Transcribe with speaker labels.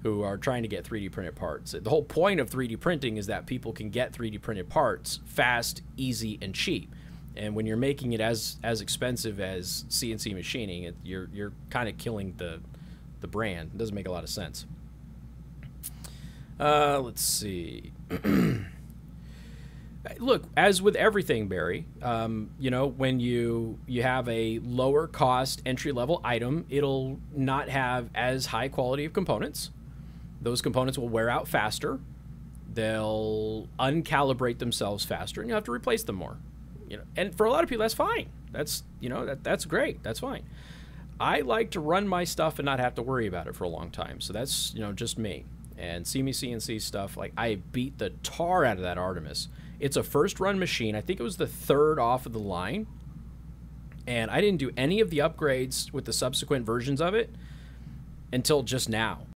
Speaker 1: who are trying to get 3D printed parts. The whole point of 3D printing is that people can get 3D printed parts fast, easy, and cheap. And when you're making it as expensive as CNC machining, you're kind of killing the brand. It doesn't make a lot of sense. Let's see. Look, as with everything, Barry, you know, when you have a lower cost entry level item, it'll not have as high quality of components. Those components will wear out faster. They'll uncalibrate themselves faster, and you have to replace them more. You know, and for a lot of people, that's fine. That's, you know, that's great. That's fine. I like to run my stuff and not have to worry about it for a long time. So that's, you know, just me. And see me CNC stuff, like I beat the tar out of that Artemis. It's a first run machine. I think it was the third off of the line. And I didn't do any of the upgrades with the subsequent versions of it until just now.